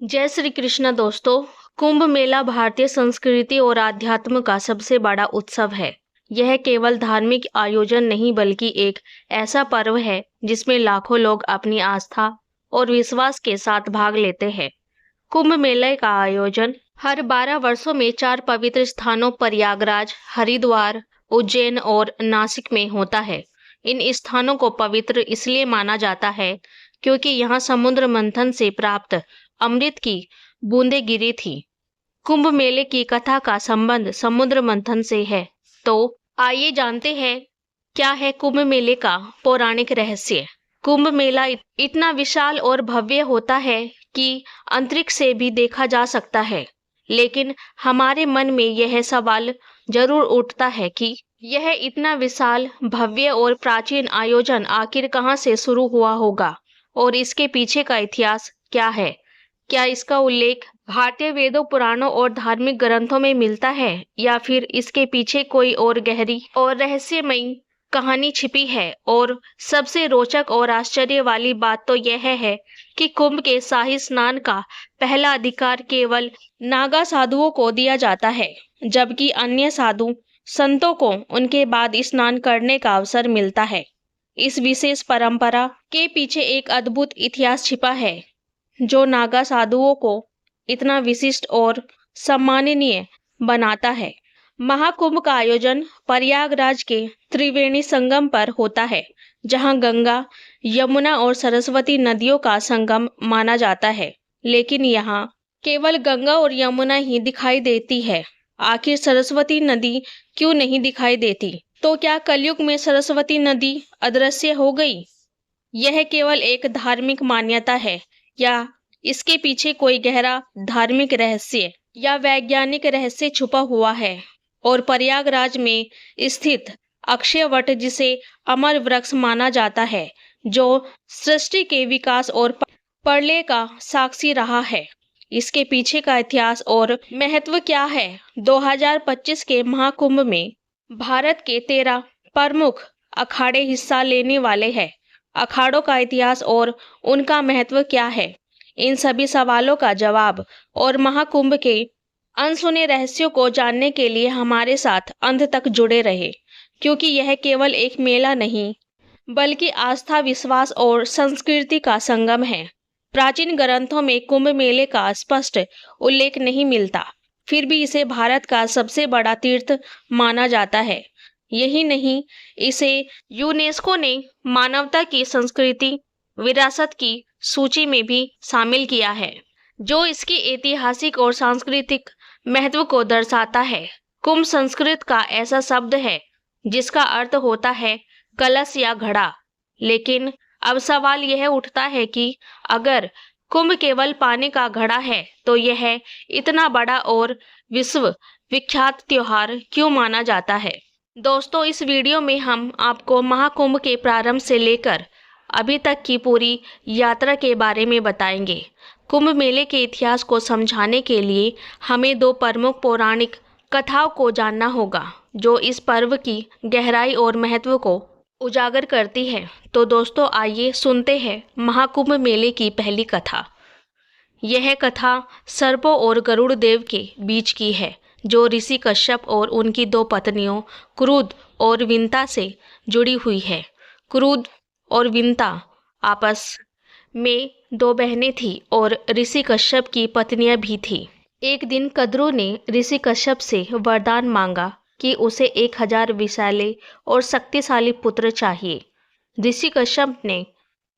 जय श्री कृष्ण दोस्तों। कुंभ मेला भारतीय संस्कृति और आध्यात्म का सबसे बड़ा उत्सव है। यह केवल धार्मिक आयोजन नहीं बल्कि एक ऐसा पर्व है जिसमें लाखों लोग अपनी आस्था और विश्वास के साथ भाग लेते हैं। कुंभ मेले का आयोजन हर 12 वर्षों में 4 पवित्र स्थानों प्रयागराज, हरिद्वार, उज्जैन और नासिक में होता है। इन स्थानों को पवित्र इसलिए माना जाता है क्योंकि यहाँ समुद्र मंथन से प्राप्त अमृत की बूंदें गिरी थी। कुंभ मेले की कथा का संबंध समुद्र मंथन से है। तो आइए जानते हैं क्या है कुंभ मेले का पौराणिक रहस्य। कुंभ मेला इतना विशाल और भव्य होता है कि अंतरिक्ष से भी देखा जा सकता है, लेकिन हमारे मन में यह सवाल जरूर उठता है कि यह इतना विशाल, भव्य और प्राचीन आयोजन आखिर कहां से शुरू हुआ होगा और इसके पीछे का इतिहास क्या है। क्या इसका उल्लेख भारतीय वेदों, पुराणों और धार्मिक ग्रंथों में मिलता है या फिर इसके पीछे कोई और गहरी और रहस्यमयी कहानी छिपी है। और सबसे रोचक और आश्चर्य वाली बात तो यह है कि कुंभ के शाही स्नान का पहला अधिकार केवल नागा साधुओं को दिया जाता है, जबकि अन्य साधु संतों को उनके बाद स्नान करने का अवसर मिलता है। इस विशेष परंपरा के पीछे एक अद्भुत इतिहास छिपा है जो नागा साधुओं को इतना विशिष्ट और सम्माननीय बनाता है। महाकुंभ का आयोजन प्रयागराज के त्रिवेणी संगम पर होता है, जहां गंगा, यमुना और सरस्वती नदियों का संगम माना जाता है। लेकिन यहाँ केवल गंगा और यमुना ही दिखाई देती है। आखिर सरस्वती नदी क्यों नहीं दिखाई देती? तो क्या कलयुग में सरस्वती नदी अदृश्य हो गई? यह केवल एक धार्मिक मान्यता है या इसके पीछे कोई गहरा धार्मिक रहस्य या वैज्ञानिक रहस्य छुपा हुआ है? और प्रयागराज में स्थित अक्षयवट, जिसे अमर वृक्ष माना जाता है, जो सृष्टि के विकास और प्रलय का साक्षी रहा है, इसके पीछे का इतिहास और महत्व क्या है? 2025 के महाकुंभ में भारत के 13 प्रमुख अखाड़े हिस्सा लेने वाले हैं। अखाड़ों का इतिहास और उनका महत्व क्या है? इन सभी सवालों का जवाब और महाकुंभ के अनसुने रहस्यों को जानने के लिए हमारे साथ अंत तक जुड़े रहे, क्योंकि यह केवल एक मेला नहीं बल्कि आस्था, विश्वास और संस्कृति का संगम है। प्राचीन ग्रंथों में कुंभ मेले का स्पष्ट उल्लेख नहीं मिलता, फिर भी इसे भारत का सबसे बड़ा तीर्थ माना जाता है। यही नहीं, इसे यूनेस्को ने मानवता की संस्कृति विरासत की सूची में भी शामिल किया है, जो इसकी ऐतिहासिक और सांस्कृतिक महत्व को दर्शाता है। कुंभ संस्कृत का ऐसा शब्द है जिसका अर्थ होता है कलश या घड़ा। लेकिन अब सवाल यह उठता है कि अगर कुंभ केवल पानी का घड़ा है तो यह इतना बड़ा और विश्व विख्यात त्योहार क्यों माना जाता है? दोस्तों, इस वीडियो में हम आपको महाकुंभ के प्रारंभ से लेकर अभी तक की पूरी यात्रा के बारे में बताएंगे। कुंभ मेले के इतिहास को समझाने के लिए हमें 2 प्रमुख पौराणिक कथाओं को जानना होगा, जो इस पर्व की गहराई और महत्व को उजागर करती है। तो दोस्तों, आइए सुनते हैं महाकुंभ मेले की पहली कथा। यह कथा सर्पों और गरुड़ देव के बीच की है, जो ऋषि कश्यप और उनकी 2 पत्नियों क्रुद्ध और विंता से जुड़ी हुई है। क्रुद्ध और विंता आपस में 2 बहनें थीं और ऋषि कश्यप की पत्नियां भी थीं। एक दिन कद्रु ने ऋषि कश्यप से वरदान मांगा कि उसे 1000 विशाले और शक्तिशाली पुत्र चाहिए। ऋषि कश्यप ने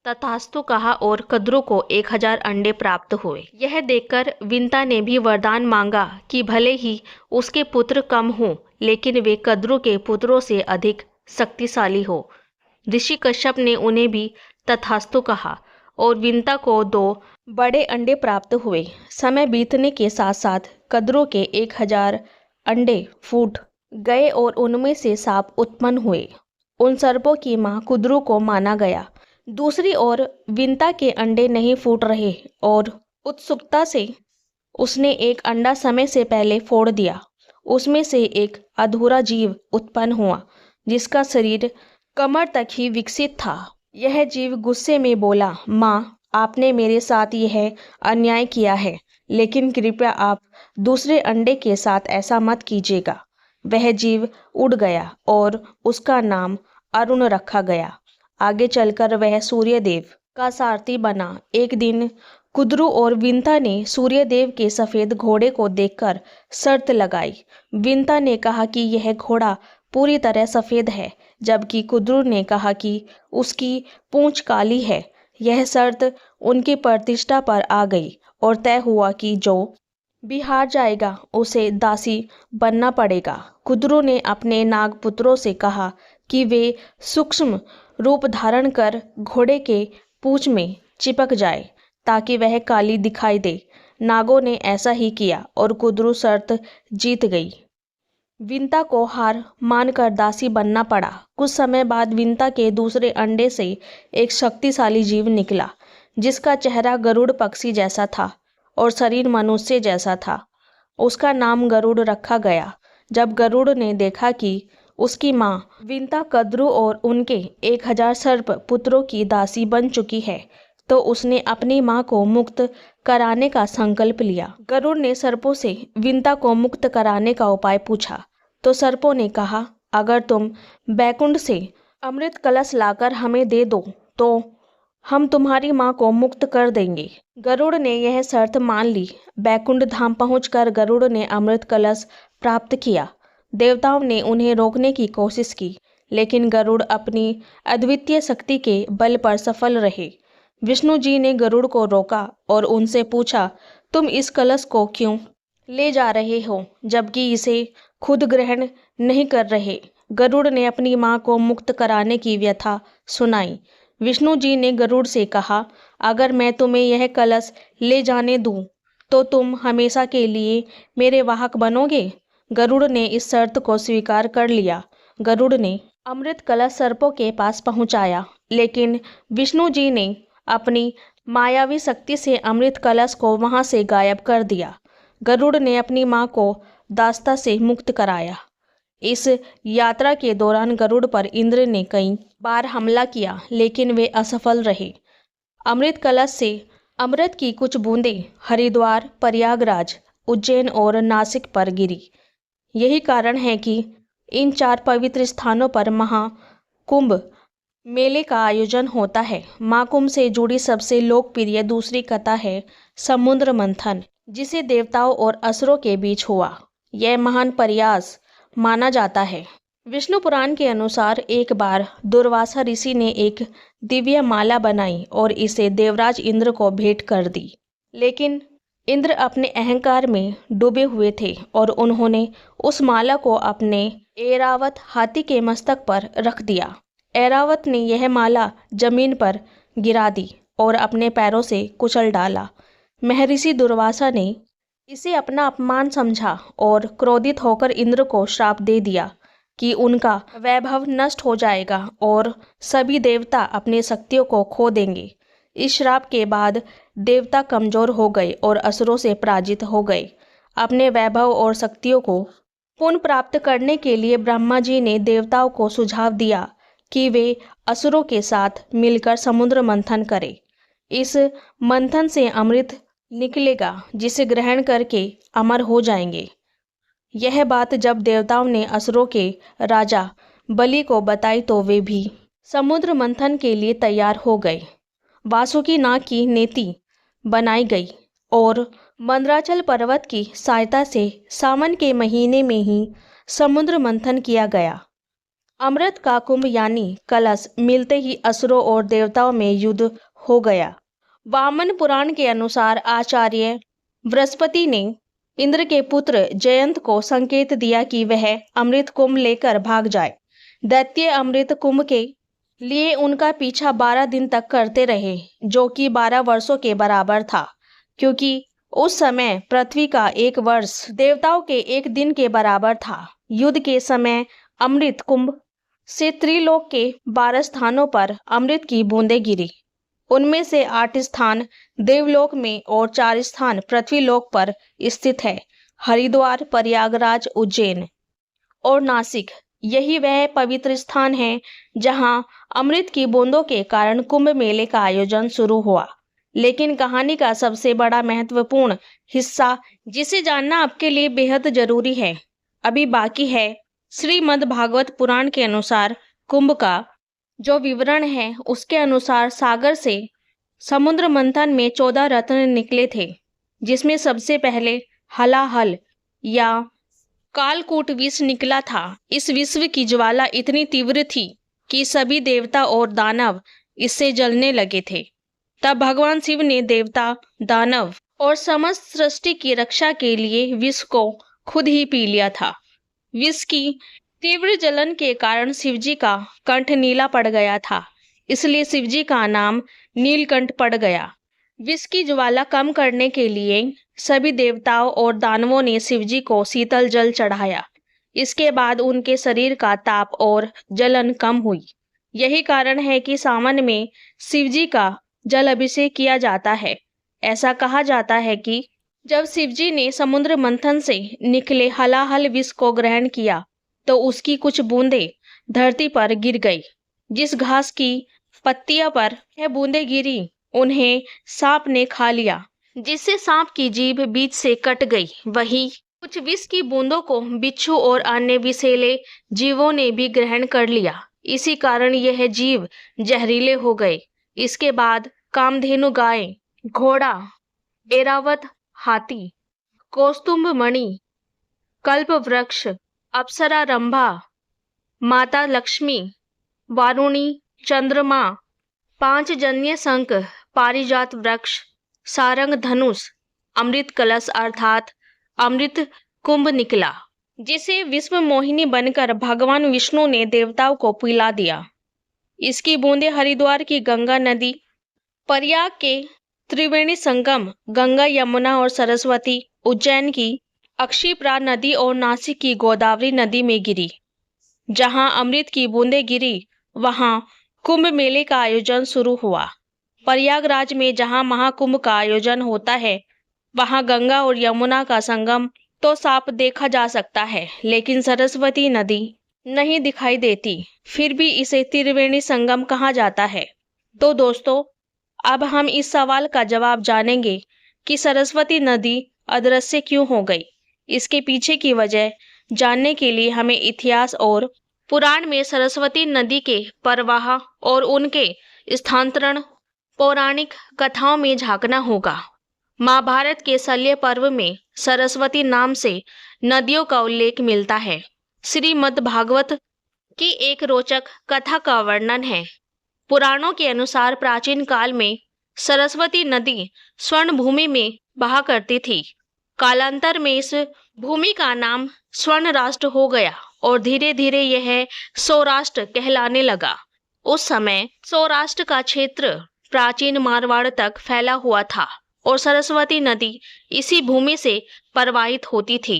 तथास्तु कहा और कद्रु को 1000 अंडे प्राप्त हुए। यह देखकर विंता ने भी वरदान मांगा कि भले ही उसके पुत्र कम हों, लेकिन वे कद्रु के पुत्रों से अधिक शक्तिशाली हो। ऋषि कश्यप ने उन्हें भी तथास्तु कहा और विंता को 2 बड़े अंडे प्राप्त हुए। समय बीतने के साथ साथ कद्रु के 1000 अंडे फूट गए और उनमें से सांप उत्पन्न हुए। उन सर्पों की मां कद्रु को माना गया। दूसरी ओर विंता के अंडे नहीं फूट रहे और उत्सुकता से उसने एक अंडा समय से पहले फोड़ दिया। उसमें से एक अधूरा जीव उत्पन्न हुआ, जिसका शरीर कमर तक ही विकसित था। यह जीव गुस्से में बोला, माँ, आपने मेरे साथ यह अन्याय किया है, लेकिन कृपया आप दूसरे अंडे के साथ ऐसा मत कीजिएगा। वह जीव उड़ गया और उसका नाम अरुण रखा गया। आगे चलकर वह सूर्यदेव का सारथी बना। एक दिन कुद्रू और विंता ने सूर्यदेव के सफेद घोड़े को देखकर शर्त लगाई। विंता ने कहा कि यह घोड़ा पूरी तरह सफेद है, जबकि कुद्रू ने कहा कि उसकी पूंछ काली है। यह शर्त उनकी प्रतिष्ठा पर आ गई और तय हुआ कि जो भी हार जाएगा उसे दासी बनना पड़ेगा। कुद्रू ने अपने नागपुत्रों से कहा कि वे सूक्ष्म रूप धारण कर घोड़े के पूंछ में चिपक जाए ताकि वह काली दिखाई दे। नागों ने ऐसा ही किया और कुद्रू शर्त जीत गई। विंता को हार मानकर दासी बनना पड़ा। कुछ समय बाद विंता के दूसरे अंडे से एक शक्तिशाली जीव निकला, जिसका चेहरा गरुड़ पक्षी जैसा था और शरीर मनुष्य जैसा था। उसका नाम गरुड़ रखा गया। जब गरुड़ ने देखा कि उसकी माँ विंता कुद्रू और उनके 1000 सर्प पुत्रों की दासी बन चुकी है, तो उसने अपनी माँ को मुक्त कराने का संकल्प लिया। गरुड़ ने सर्पों से विंता को मुक्त कराने का उपाय पूछा, तो सर्पों ने कहा, अगर तुम बैकुंठ से अमृत कलश लाकर हमें दे दो तो हम तुम्हारी माँ को मुक्त कर देंगे। गरुड़ ने यह शर्त मान ली। बैकुंठ धाम पहुंचकर गरुड़ ने अमृत कलश प्राप्त किया। देवताओं ने उन्हें रोकने की कोशिश की, लेकिन गरुड़ अपनी अद्वितीय शक्ति के बल पर सफल रहे। विष्णु जी ने गरुड़ को रोका और उनसे पूछा, तुम इस कलश को क्यों ले जा रहे हो, जबकि इसे खुद ग्रहण नहीं कर रहे। गरुड़ ने अपनी माँ को मुक्त कराने की व्यथा सुनाई। विष्णु जी ने गरुड़ से कहा, अगर मैं तुम्हें यह कलश ले जाने दूं, तो तुम हमेशा के लिए मेरे वाहक बनोगे। गरुड़ ने इस शर्त को स्वीकार कर लिया। गरुड़ ने अमृत कलश सर्पों के पास पहुंचाया, लेकिन विष्णु जी ने अपनी मायावी शक्ति से अमृत कलश को वहां से गायब कर दिया। गरुड़ ने अपनी माँ को दास्ता से मुक्त कराया। इस यात्रा के दौरान गरुड़ पर इंद्र ने कई बार हमला किया, लेकिन वे असफल रहे। अमृत कलश से अमृत की कुछ बूंदें हरिद्वार, प्रयागराज, उज्जैन और नासिक पर गिरी। यही कारण है कि इन 4 पवित्र स्थानों पर महाकुंभ मेले का आयोजन होता है। महाकुंभ से जुड़ी सबसे लोकप्रिय दूसरी कथा है समुद्र मंथन, जिसे देवताओं और असुरों के बीच हुआ। यह महान प्रयास माना जाता है। विष्णु पुराण के अनुसार एक बार दुर्वासा ऋषि ने एक दिव्य माला बनाई और इसे देवराज इंद्र को भेंट कर दी, लेकिन इंद्र अपने अहंकार में डूबे हुए थे और उन्होंने उस माला को अपने ऐरावत हाथी के मस्तक पर रख दिया। ऐरावत ने यह माला जमीन पर गिरा दी और अपने पैरों से कुचल डाला। महर्षि दुर्वासा ने इसे अपना अपमान समझा और क्रोधित होकर इंद्र को श्राप दे दिया कि उनका वैभव नष्ट हो जाएगा और सभी देवता अपनी शक्तियों को खो देंगे। इस श्राप के बाद देवता कमजोर हो गए और असुरों से पराजित हो गए। अपने वैभव और शक्तियों को पुनः प्राप्त करने के लिए ब्रह्मा जी ने देवताओं को सुझाव दिया कि वे असुरों के साथ मिलकर समुद्र मंथन करें। इस मंथन से अमृत निकलेगा, जिसे ग्रहण करके अमर हो जाएंगे। यह बात जब देवताओं ने असुरों के राजा बलि को बताई तो वे भी समुद्र मंथन के लिए तैयार हो गए। वासुकी नाग की नेति बनाई गई और मंदराचल पर्वत की सहायता से सावन के महीने में ही समुद्र मंथन किया गया। अमृत का कुंभ यानी कलश मिलते ही असुरों और देवताओं में युद्ध हो गया। वामन पुराण के अनुसार आचार्य बृहस्पति ने इंद्र के पुत्र जयंत को संकेत दिया कि वह अमृत कुंभ लेकर भाग जाए। दैत्य अमृत कुंभ के लिए उनका पीछा 12 दिन तक करते रहे, जो कि 12 वर्षों के बराबर था, क्योंकि उस समय पृथ्वी का 1 वर्ष देवताओं के 1 दिन के बराबर था। युद्ध के समय अमृत कुंभ से त्रिलोक के 12 स्थानों पर अमृत की बूंदें गिरी। उनमें से 8 स्थान देवलोक में और 4 स्थान पृथ्वीलोक पर स्थित है। हरिद्वार, प्रयागराज, उज्जैन और नासिक, यही वह पवित्र स्थान है जहां अमृत की बूंदों के कारण कुंभ मेले का आयोजन शुरू हुआ। लेकिन कहानी का सबसे बड़ा महत्वपूर्ण हिस्सा, जिसे जानना आपके लिए बेहद जरूरी है, अभी बाकी है। श्रीमद् भागवत पुराण के अनुसार कुंभ का जो विवरण है, उसके अनुसार सागर से समुद्र मंथन में 14 रत्न निकले थे, जिसमें सबसे पहले हलाहल या कालकूट विष निकला था। इस विश्व की ज्वाला इतनी तीव्र थी कि सभी देवता और दानव इससे जलने लगे थे। तब भगवान शिव ने देवता, दानव और समस्त सृष्टि की रक्षा के लिए विष को खुद ही पी लिया था। विष की तीव्र जलन के कारण शिवजी का कंठ नीला पड़ गया था, इसलिए शिवजी का नाम नीलकंठ पड़ गया। विष की ज्वाला कम करने के लिए सभी देवताओं और दानवों ने शिवजी को शीतल जल चढ़ाया। इसके बाद उनके शरीर का ताप और जलन कम हुई। यही कारण है कि सावन में शिवजी का जल अभिषेक किया जाता है। ऐसा कहा जाता है कि जब शिवजी ने समुद्र मंथन से निकले हलाहल विष को ग्रहण किया तो उसकी कुछ बूंदें धरती पर गिर गई। जिस घास की पत्तियों पर यह बूंदें गिरी, उन्हें सांप ने खा लिया, जिससे सांप की जीभ बीच से कट गई। वहीं कुछ विष की बूंदों को बिच्छू और अन्य विषैले जीवों ने भी ग्रहण कर लिया। इसी कारण यह जीव जहरीले हो गए। इसके बाद कामधेनु गाय, घोड़ा, ऐरावत हाथी, कौस्तुभ मणि, कल्प वृक्ष, अप्सरा रंभा, माता लक्ष्मी, वारुणी, चंद्रमा, पांचजन्य शंख, पारिजात वृक्ष, सारंग धनुष, अमृत कलश अर्थात अमृत कुंभ निकला, जिसे विश्व मोहिनी बनकर भगवान विष्णु ने देवताओं को पिला दिया। इसकी बूंदें हरिद्वार की गंगा नदी, प्रयाग के त्रिवेणी संगम गंगा, यमुना और सरस्वती, उज्जैन की अक्षिप्रा नदी और नासिक की गोदावरी नदी में गिरी। जहां अमृत की बूंदें गिरी, वहां कुंभ मेले का आयोजन शुरू हुआ। प्रयागराज में जहां महाकुंभ का आयोजन होता है, वहां गंगा और यमुना का संगम तो साफ देखा जा सकता है, लेकिन सरस्वती नदी नहीं दिखाई देती। फिर भी इसे त्रिवेणी संगम कहा जाता है। तो दोस्तों, अब हम इस सवाल का जवाब जानेंगे कि सरस्वती नदी अदृश्य क्यों हो गई। इसके पीछे की वजह जानने के लिए हमें इतिहास और पुराण में सरस्वती नदी के प्रवाह और उनके स्थानांतरण पौराणिक कथाओं में झांकना होगा। महाभारत के शल्य पर्व में सरस्वती नाम से नदियों का उल्लेख मिलता है। श्रीमद् भागवत की एक रोचक कथा का वर्णन है। पुराणों के अनुसार प्राचीन काल में सरस्वती नदी स्वर्ण भूमि में बहा करती थी। कालांतर में इस भूमि का नाम स्वर्ण राष्ट्र हो गया और धीरे धीरे यह सौराष्ट्र कहलाने लगा। उस समय सौराष्ट्र का क्षेत्र प्राचीन मारवाड़ तक फैला हुआ था और सरस्वती नदी इसी भूमि से प्रवाहित होती थी।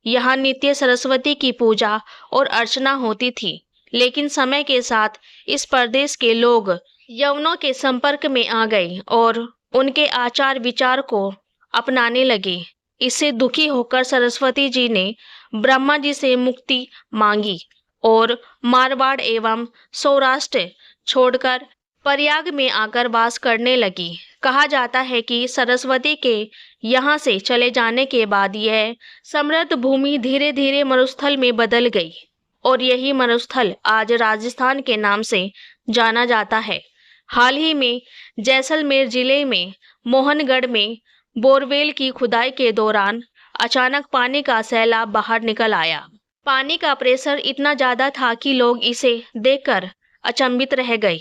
यहाँ नित्य सरस्वती की पूजा और अर्चना होती थी। लेकिन समय के साथ इस प्रदेश के लोग यवनों के संपर्क में आ गए और उनके आचार विचार को अपनाने लगे। इससे दुखी होकर सरस्वती जी ने ब्रह्मा जी से मुक्ति मांगी और मारवाड़ एवं सौराष्ट्र छोड़कर प्रयाग में आकर वास करने लगी। कहा जाता है कि सरस्वती के यहाँ से चले जाने के बाद यह समृद्ध भूमि धीरे धीरे मरुस्थल में बदल गई और यही मरुस्थल आज राजस्थान के नाम से जाना जाता है। हाल ही में जैसलमेर जिले में मोहनगढ़ में बोरवेल की खुदाई के दौरान अचानक पानी का सैलाब बाहर निकल आया। पानी का प्रेशर इतना ज्यादा था कि लोग इसे देखकर अचंभित रह गए।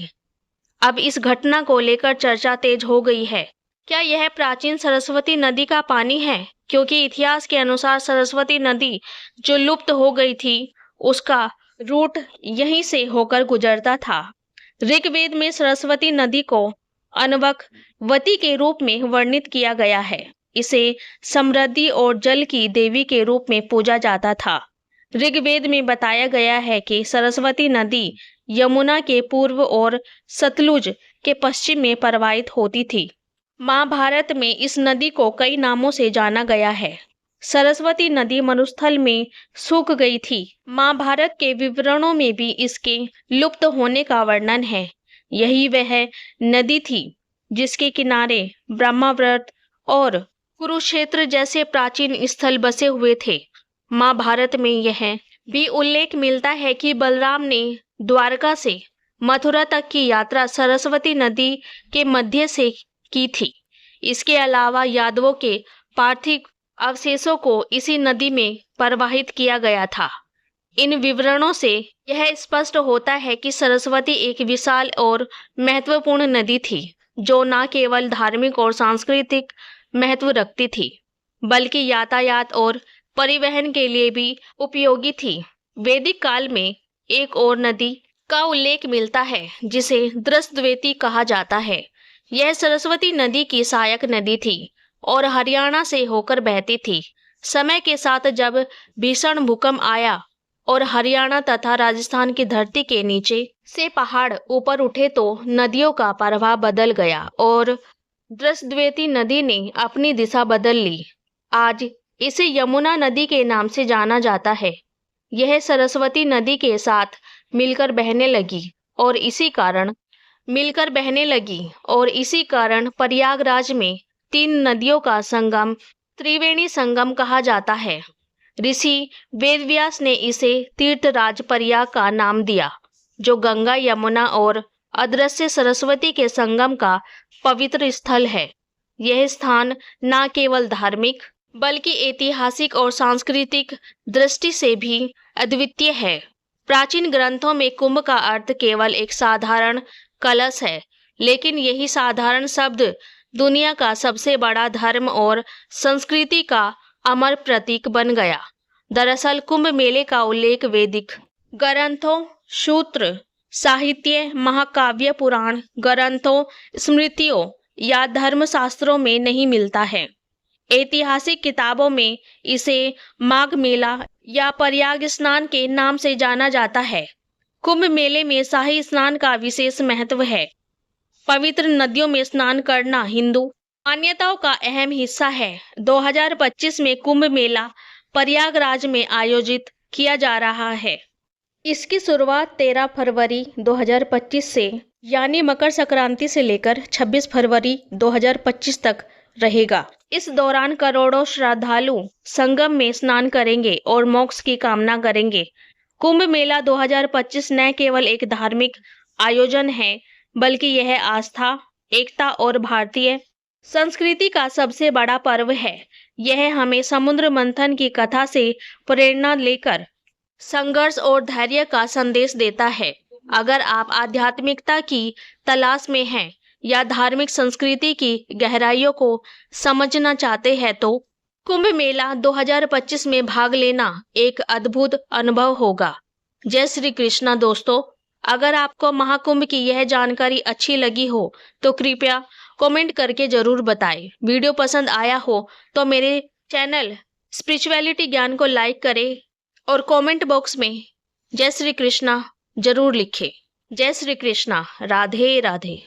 अब इस घटना को लेकर चर्चा तेज हो गई है। क्या यह प्राचीन सरस्वती नदी का पानी है? क्योंकि इतिहास के अनुसार सरस्वती नदी जो लुप्त हो गई थी, उसका रूट यहीं से होकर गुजरता था। ऋग्वेद में सरस्वती नदी को अनवकवती के रूप में वर्णित किया गया है। इसे समृद्धि और जल की देवी के रूप में पूजा जाता था। ऋग्वेद में बताया गया है कि सरस्वती नदी यमुना के पूर्व और सतलुज के पश्चिम में प्रवाहित होती थी। महाभारत में इस नदी को कई नामों से जाना गया है। सरस्वती नदी मरुस्थल में सूख गई थी। महाभारत के विवरणों में भी इसके लुप्त होने का वर्णन है। यही वह नदी थी जिसके किनारे ब्रह्मावर्त और कुरुक्षेत्र जैसे प्राचीन स्थल बसे हुए थे। महाभारत में यह भी उल्लेख मिलता है कि बलराम ने द्वारका से मथुरा तक की यात्रा सरस्वती नदी के मध्य से की थी। इसके अलावा यादवों के पार्थिव अवशेषों को इसी नदी में प्रवाहित किया गया था। इन विवरणों से यह स्पष्ट होता है कि सरस्वती एक विशाल और महत्वपूर्ण नदी थी, जो न केवल धार्मिक और सांस्कृतिक महत्व रखती थी, बल्कि यातायात और परिवहन के लिए भी उपयोगी थी। वैदिक काल में एक और नदी का उल्लेख मिलता है, जिसे द्रष्टद्वैती कहा जाता है। यह सरस्वती नदी की सहायक नदी थी और हरियाणा से होकर बहती थी। समय के साथ जब भीषण भूकंप आया और हरियाणा तथा राजस्थान की धरती के नीचे से पहाड़ ऊपर उठे, तो नदियों का प्रवाह बदल गया और द्रष्टद्वैती नदी ने अपनी दिशा बदल ली। आज इसे यमुना नदी के नाम से जाना जाता है। यह सरस्वती नदी के साथ मिलकर बहने लगी और इसी कारण प्रयागराज में 3 नदियों का संगम त्रिवेणी संगम कहा जाता है। ऋषि वेदव्यास ने इसे तीर्थराज प्रयाग का नाम दिया, जो गंगा, यमुना और अदृश्य सरस्वती के संगम का पवित्र स्थल है। यह स्थान न केवल धार्मिक बल्कि ऐतिहासिक और सांस्कृतिक दृष्टि से भी अद्वितीय है। प्राचीन ग्रंथों में कुंभ का अर्थ केवल एक साधारण कलश है, लेकिन यही साधारण शब्द दुनिया का सबसे बड़ा धर्म और संस्कृति का अमर प्रतीक बन गया। दरअसल कुंभ मेले का उल्लेख वैदिक ग्रंथों, सूत्र साहित्य, महाकाव्य, पुराण ग्रंथों, स्मृतियों या धर्मशास्त्रों में नहीं मिलता है। ऐतिहासिक किताबों में इसे माघ मेला या प्रयाग स्नान के नाम से जाना जाता है। कुंभ मेले में शाही स्नान का विशेष महत्व है। पवित्र नदियों में स्नान करना हिंदू मान्यताओं का अहम हिस्सा है। 2025 में कुंभ मेला प्रयागराज में आयोजित किया जा रहा है। इसकी शुरुआत 13 फरवरी 2025 से यानी मकर संक्रांति से लेकर 26 फरवरी 2025 तक रहेगा। इस दौरान करोड़ों श्रद्धालु संगम में स्नान करेंगे और मोक्ष की कामना करेंगे। कुंभ मेला 2025 न केवल एक धार्मिक आयोजन है, बल्कि यह आस्था, एकता और भारतीय संस्कृति का सबसे बड़ा पर्व है। यह हमें समुद्र मंथन की कथा से प्रेरणा लेकर संघर्ष और धैर्य का संदेश देता है। अगर आप आध्यात्मिकता की तलाश में हैं या धार्मिक संस्कृति की गहराइयों को समझना चाहते हैं, तो कुंभ मेला 2025 में भाग लेना एक अद्भुत अनुभव होगा। जय श्री कृष्णा दोस्तों, अगर आपको महाकुंभ की यह जानकारी अच्छी लगी हो तो कृपया कमेंट करके जरूर बताएं। वीडियो पसंद आया हो तो मेरे चैनल स्पिरिचुअलिटी ज्ञान को लाइक करें और कमेंट बॉक्स में जय श्री कृष्णा जरूर लिखें। जय श्री कृष्णा। राधे राधे।